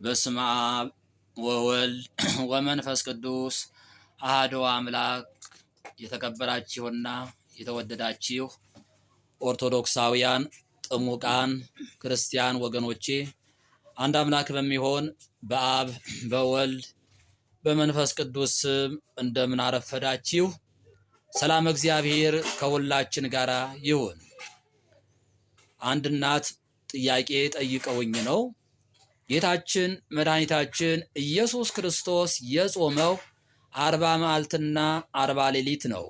በስመ አብ ወወልድ ወመንፈስ ቅዱስ አሐዱ አምላክ። የተከበራችሁና የተወደዳችሁ ኦርቶዶክሳውያን ጥሙቃን ክርስቲያን ወገኖቼ አንድ አምላክ በሚሆን በአብ በወልድ በመንፈስ ቅዱስ ስም እንደምን አረፈዳችሁ። ሰላም እግዚአብሔር ከሁላችን ጋር ይሁን። አንድ እናት ጥያቄ ጠይቀውኝ ነው። ጌታችን መድኃኒታችን ኢየሱስ ክርስቶስ የጾመው 40 መዓልትና 40 ሌሊት ነው።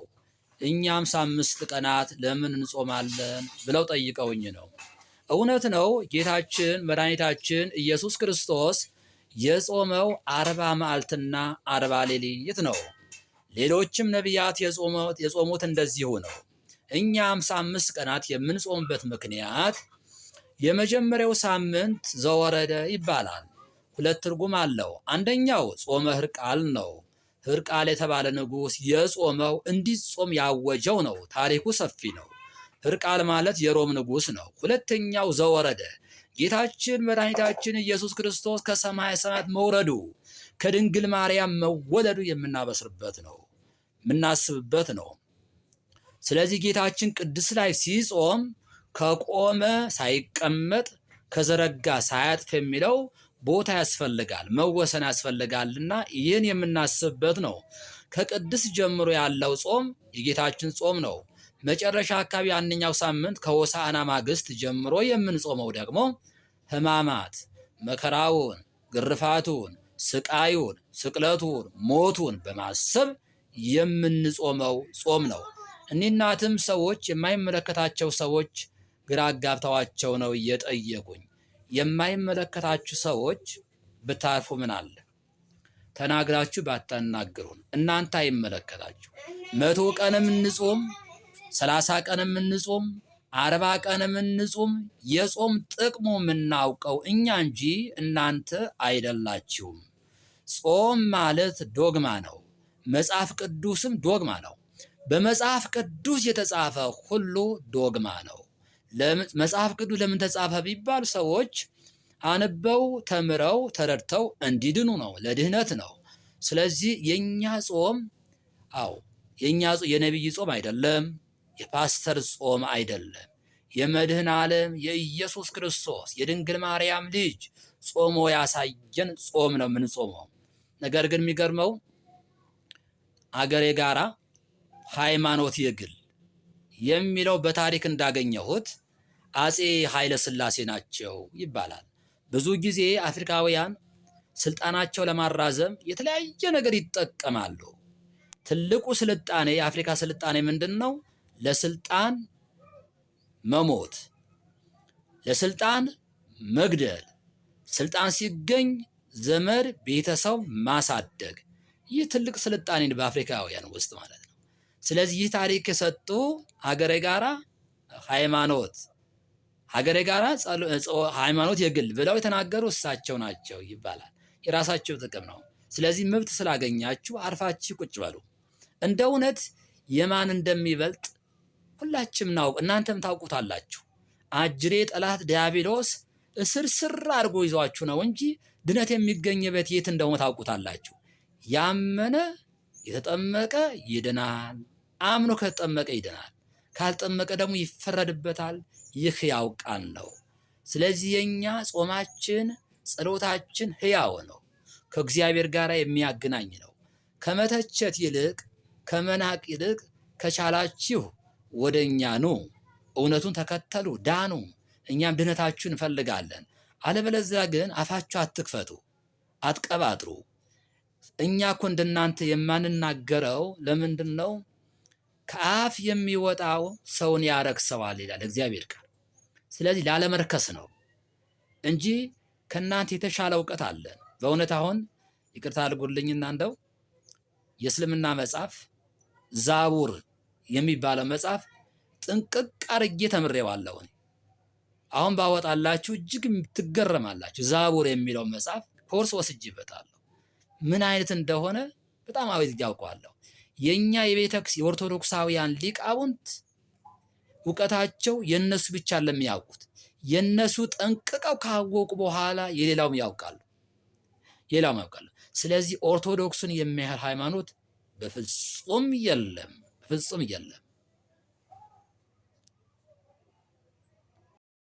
እኛም 5 ቀናት ለምን እንጾማለን ብለው ጠይቀውኝ ነው። እውነት ነው። ጌታችን መድኃኒታችን ኢየሱስ ክርስቶስ የጾመው 40 መዓልትና 40 ሌሊት ነው። ሌሎችም ነቢያት የጾሙት እንደዚሁ ነው። እኛም 5 ቀናት የምንጾምበት ምክንያት የመጀመሪያው ሳምንት ዘወረደ ይባላል። 2 ትርጉም አለው። አንደኛው ጾመ ሕርቃል ነው። ሕርቃል የተባለ ንጉሥ የጾመው እንዲጾም ያወጀው ነው። ታሪኩ ሰፊ ነው። ሕርቃል ማለት የሮም ንጉሥ ነው። ሁለተኛው ዘወረደ ጌታችን መድኃኒታችን ኢየሱስ ክርስቶስ ከሰማየ ሰማያት መውረዱ ከድንግል ማርያም መወለዱ የምናበስርበት ነው፣ የምናስብበት ነው። ስለዚህ ጌታችን ቅድስት ላይ ሲጾም ከቆመ ሳይቀመጥ ከዘረጋ ሳያጥፍ የሚለው ቦታ ያስፈልጋል፣ መወሰን ያስፈልጋልና ይህን የምናስብበት ነው። ከቅድስት ጀምሮ ያለው ጾም የጌታችን ጾም ነው። መጨረሻ አካባቢ አንደኛው ሳምንት ከሆሳዕና ማግስት ጀምሮ የምንጾመው ደግሞ ሕማማት መከራውን፣ ግርፋቱን፣ ስቃዩን፣ ስቅለቱን፣ ሞቱን በማሰብ የምንጾመው ጾም ነው። እኒህ እናትም ሰዎች የማይመለከታቸው ሰዎች ግራ አጋብተዋቸው ነው እየጠየቁኝ። የማይመለከታችሁ ሰዎች ብታርፉ ምን አለ? ተናግራችሁ ባታናግሩን። እናንተ አይመለከታችሁ። 100 ቀንም እንጾም፣ 30 ቀንም እንጾም፣ 40 ቀንም እንጾም፣ የጾም ጥቅሙ የምናውቀው እኛ እንጂ እናንተ አይደላችሁም። ጾም ማለት ዶግማ ነው። መጽሐፍ ቅዱስም ዶግማ ነው። በመጽሐፍ ቅዱስ የተጻፈ ሁሉ ዶግማ ነው። መጽሐፍ ቅዱስ ለምን ተጻፈ ቢባል ሰዎች አንበው ተምረው ተረድተው እንዲድኑ ነው፣ ለድህነት ነው። ስለዚህ የኛ ጾም የነቢይ ጾም አይደለም፣ የፓስተር ጾም አይደለም። የመድህን ዓለም የኢየሱስ ክርስቶስ የድንግል ማርያም ልጅ ጾሞ ያሳየን ጾም ነው የምንጾመው። ነገር ግን የሚገርመው አገሬ ጋራ ሃይማኖት የግል የሚለው በታሪክ እንዳገኘሁት አፄ ኃይለ ሥላሴ ናቸው ይባላል። ብዙ ጊዜ አፍሪካውያን ስልጣናቸው ለማራዘም የተለያየ ነገር ይጠቀማሉ። ትልቁ ስልጣኔ የአፍሪካ ስልጣኔ ምንድን ነው? ለስልጣን መሞት፣ ለስልጣን መግደል፣ ስልጣን ሲገኝ ዘመድ ቤተሰብ ማሳደግ። ይህ ትልቅ ስልጣኔ በአፍሪካውያን ውስጥ ማለት ነው። ስለዚህ ይህ ታሪክ የሰጡ ሀገሬ ጋራ ሃይማኖት የግል ብለው የተናገሩ እሳቸው ናቸው ይባላል። የራሳቸው ጥቅም ነው። ስለዚህ መብት ስላገኛችሁ አርፋችሁ ቁጭ በሉ። እንደ እውነት የማን እንደሚበልጥ ሁላችንም እናንተም ታውቁታላችሁ። አጅሬ ጠላት ዲያብሎስ እስርስር አድርጎ ይዟችሁ ነው እንጂ ድነት የሚገኝበት የት እንደሆነ ታውቁታላችሁ። ያመነ የተጠመቀ ይድናል። አምኖ ከተጠመቀ ይድናል። ካልጠመቀ ደግሞ ይፈረድበታል። ይህ ሕያው ቃል ነው። ስለዚህ የኛ ጾማችን ጸሎታችን ሕያው ነው፣ ከእግዚአብሔር ጋር የሚያገናኝ ነው። ከመተቸት ይልቅ ከመናቅ ይልቅ ከቻላችሁ ወደኛ ኑ፣ እውነቱን ተከተሉ፣ ዳኑ። እኛም ድነታችሁን እንፈልጋለን። አለበለዚያ ግን አፋችሁ አትክፈቱ፣ አትቀባጥሩ። እኛ እኮ እንደናንተ የማንናገረው ለምንድን ነው? ከአፍ የሚወጣው ሰውን ያረክሰዋል ይላል እግዚአብሔር ቃል። ስለዚህ ላለመርከስ ነው እንጂ ከእናንተ የተሻለ እውቀት አለን። በእውነት አሁን ይቅርታ አድርጉልኝና እንደው የእስልምና መጽሐፍ ዛቡር የሚባለው መጽሐፍ ጥንቅቅ አርጌ ተምሬዋለሁ። አሁን ባወጣላችሁ እጅግ ትገረማላችሁ። ዛቡር የሚለው መጽሐፍ ኮርስ ወስጄበታለሁ። ምን አይነት እንደሆነ በጣም ያውቀዋለሁ። የኛ የኦርቶዶክሳውያን ሊቃውንት እውቀታቸው የነሱ ብቻ ለሚያውቁት የነሱ ጠንቅቀው ካወቁ በኋላ የሌላውም ያውቃሉ። ሌላው ያውቃል። ስለዚህ ኦርቶዶክስን የሚያህል ሃይማኖት በፍጹም የለም፣ በፍጹም የለም።